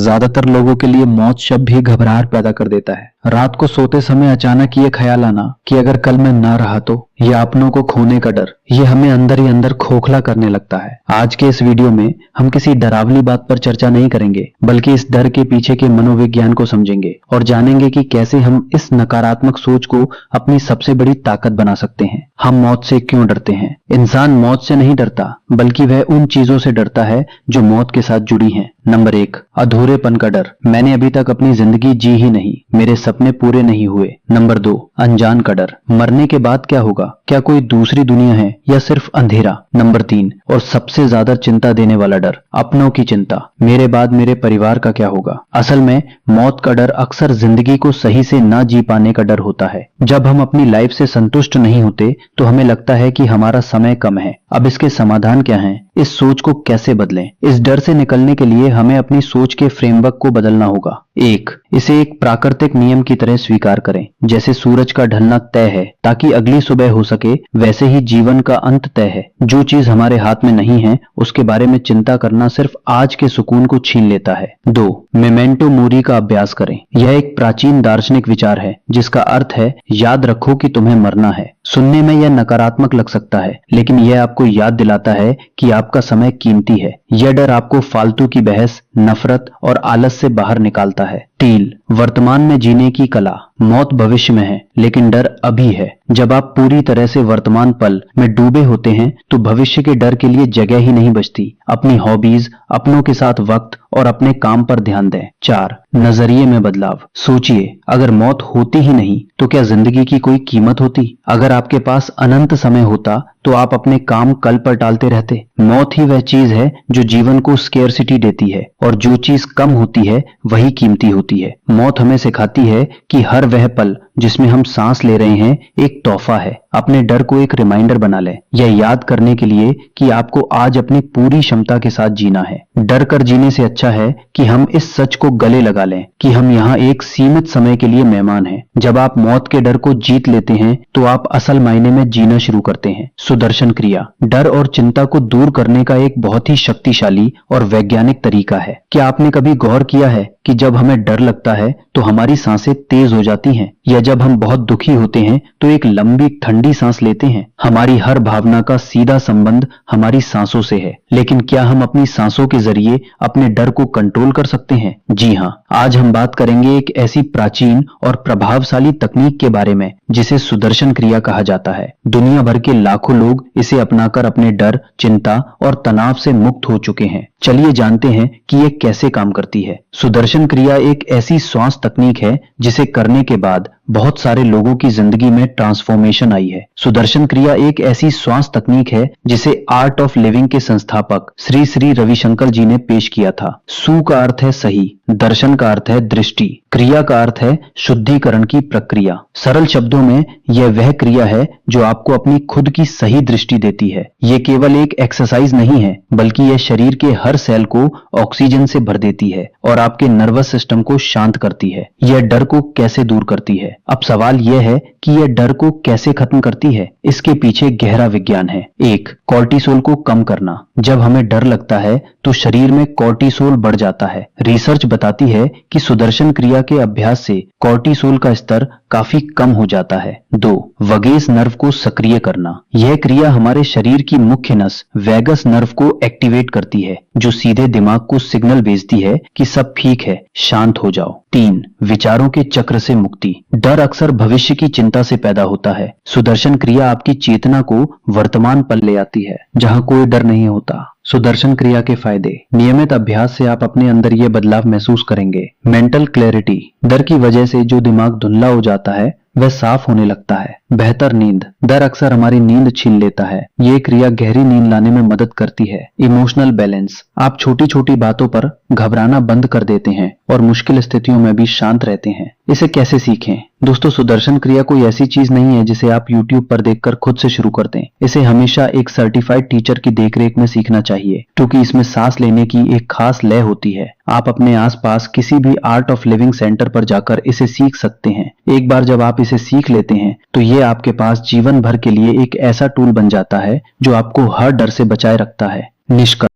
ज्यादातर लोगों के लिए मौत शब्द ही घबराहट पैदा कर देता है। रात को सोते समय अचानक ये ख्याल आना कि अगर कल मैं ना रहा तो, या अपनों को खोने का डर, ये हमें अंदर ही अंदर खोखला करने लगता है। आज के इस वीडियो में हम किसी डरावनी बात पर चर्चा नहीं करेंगे, बल्कि इस डर के पीछे के मनोविज्ञान को समझेंगे और जानेंगे कि कैसे हम इस नकारात्मक सोच को अपनी सबसे बड़ी ताकत बना सकते हैं। हम मौत से क्यों डरते हैं? इंसान मौत से नहीं डरता, बल्कि वह उन चीजों से डरता है जो मौत के साथ जुड़ी हैं। नंबर 1, अधूरेपन का डर। मैंने अभी तक अपनी जिंदगी जी ही नहीं, मेरे सपने पूरे नहीं हुए। नंबर 2, अनजान का डर। मरने के बाद क्या होगा? क्या कोई दूसरी दुनिया है या सिर्फ अंधेरा? नंबर 3, और सबसे ज्यादा चिंता देने वाला डर, अपनों की चिंता। मेरे बाद मेरे परिवार का क्या होगा? असल में मौत का डर अक्सर जिंदगी को सही से ना जी पाने का डर होता है। जब हम अपनी लाइफ से संतुष्ट नहीं होते तो हमें लगता है कि हमारा समय कम है। अब इसके समाधान क्या हैं? इस सोच को कैसे बदलें? इस डर से निकलने के लिए हमें अपनी सोच के फ्रेमवर्क को बदलना होगा। 1, इसे एक प्राकृतिक नियम की तरह स्वीकार करें। जैसे सूरज का ढलना तय है ताकि अगली सुबह हो सके, वैसे ही जीवन का अंत तय है। जो चीज हमारे हाथ में नहीं है उसके बारे में चिंता करना सिर्फ आज के सुकून को छीन लेता है। 2, मेमेंटो मोरी का अभ्यास करें। यह एक प्राचीन दार्शनिक विचार है जिसका अर्थ है याद रखो कि तुम्हें मरना है। सुनने में यह नकारात्मक लग सकता है, लेकिन यह आपको याद दिलाता है कि आपका समय कीमती है। यह डर आपको फालतू की बहस, नफरत और आलस से बाहर निकालता है। 3, वर्तमान में जीने की कला। मौत भविष्य में है, लेकिन डर अभी है। जब आप पूरी तरह से वर्तमान पल में डूबे होते हैं तो भविष्य के डर के लिए जगह ही नहीं बचती। अपनी हॉबीज, अपनों के साथ वक्त और अपने काम पर ध्यान दें। 4, नजरिए में बदलाव। सोचिए, अगर मौत होती ही नहीं तो क्या जिंदगी की कोई कीमत होती? अगर आपके पास अनंत समय होता तो आप अपने काम कल पर टालते रहते। मौत ही वह चीज है जो जीवन को स्केर्सिटी देती है, और जो चीज कम होती है वही कीमती होती है। मौत हमें सिखाती है कि हर वह पल जिसमें हम सांस ले रहे हैं एक तोहफा है। अपने डर को एक रिमाइंडर बना लें, यह याद करने के लिए कि आपको आज अपनी पूरी क्षमता के साथ जीना है। डर कर जीने से अच्छा है कि हम इस सच को गले लगा लें कि हम यहाँ एक सीमित समय के लिए मेहमान हैं। जब आप मौत के डर को जीत लेते हैं तो आप असल मायने में जीना शुरू करते हैं। सुदर्शन क्रिया, डर और चिंता को दूर करने का एक बहुत ही शक्तिशाली और वैज्ञानिक तरीका है। क्या आपने कभी गौर किया है कि जब हमें डर लगता है तो हमारी सांसें तेज हो जाती हैं, या जब हम बहुत दुखी होते हैं तो एक लंबी ठंडी सांस लेते हैं? हमारी हर भावना का सीधा संबंध हमारी सांसों से है। लेकिन क्या हम अपनी सांसों के जरिए अपने डर को कंट्रोल कर सकते हैं? जी हाँ, आज हम बात करेंगे एक ऐसी प्राचीन और प्रभावशाली तकनीक के बारे में जिसे सुदर्शन क्रिया कहा जाता है। दुनिया भर के लाखों लोग इसे अपनाकर अपने डर, चिंता और तनाव से मुक्त हो चुके हैं। चलिए जानते हैं कि ये कैसे काम करती है। सुदर्शन क्रिया एक ऐसी श्वास तकनीक है जिसे करने के बाद बहुत सारे लोगों की जिंदगी में ट्रांसफॉर्मेशन आई है। सुदर्शन क्रिया एक ऐसी श्वास तकनीक है जिसे आर्ट ऑफ लिविंग के संस्थापक श्री श्री रविशंकर जी ने पेश किया था। सु का अर्थ है सही, दर्शन का अर्थ है दृष्टि, क्रिया का अर्थ है शुद्धिकरण की प्रक्रिया। सरल शब्दों में यह वह क्रिया है जो आपको अपनी खुद की सही दृष्टि देती है। यह केवल एक एक्सरसाइज नहीं है, बल्कि यह शरीर के हर सेल को ऑक्सीजन से भर देती है और आपके नर्वस सिस्टम को शांत करती है। यह डर को कैसे दूर करती है? अब सवाल यह है कि यह डर को कैसे खत्म करती है। इसके पीछे गहरा विज्ञान है। 1, कॉर्टिसोल को कम करना। जब हमें डर लगता है तो शरीर में कॉर्टिसोल बढ़ जाता है। रिसर्च बताती है कि सुदर्शन क्रिया के अभ्यास से कॉर्टिसोल का स्तर काफी कम हो जाता है। 2, वगेस नर्व को सक्रिय करना। यह क्रिया हमारे शरीर की मुख्य नस वैगस नर्व को एक्टिवेट करती है, जो सीधे दिमाग को सिग्नल भेजती है कि सब ठीक है, शांत हो जाओ। 3, विचारों के चक्र से मुक्ति। डर अक्सर भविष्य की चिंता से पैदा होता है। सुदर्शन क्रिया आपकी चेतना को वर्तमान पल ले आती है, जहां कोई डर नहीं होता। सुदर्शन क्रिया के फायदे। नियमित अभ्यास से आप अपने अंदर ये बदलाव महसूस करेंगे। मेंटल क्लैरिटी, डर की वजह से जो दिमाग धुंधला हो जाता है वह साफ होने लगता है। बेहतर नींद, डर अक्सर हमारी नींद छीन लेता है। ये क्रिया गहरी नींद लाने में मदद करती है। इमोशनल बैलेंस, आप छोटी छोटी बातों पर घबराना बंद कर देते हैं और मुश्किल स्थितियों में भी शांत रहते हैं। इसे कैसे सीखें? दोस्तों, सुदर्शन क्रिया कोई ऐसी चीज नहीं है जिसे आप YouTube पर देखकर खुद से शुरू कर दें। इसे हमेशा एक सर्टिफाइड टीचर की देखरेख में सीखना चाहिए, क्योंकि इसमें सांस लेने की एक खास लय होती है। आप अपने आसपास किसी भी आर्ट ऑफ लिविंग सेंटर पर जाकर इसे सीख सकते हैं। एक बार जब आप इसे सीख लेते हैं तो ये आपके पास जीवन भर के लिए एक ऐसा टूल बन जाता है जो आपको हर डर से बचाए रखता है। निष्कर्ष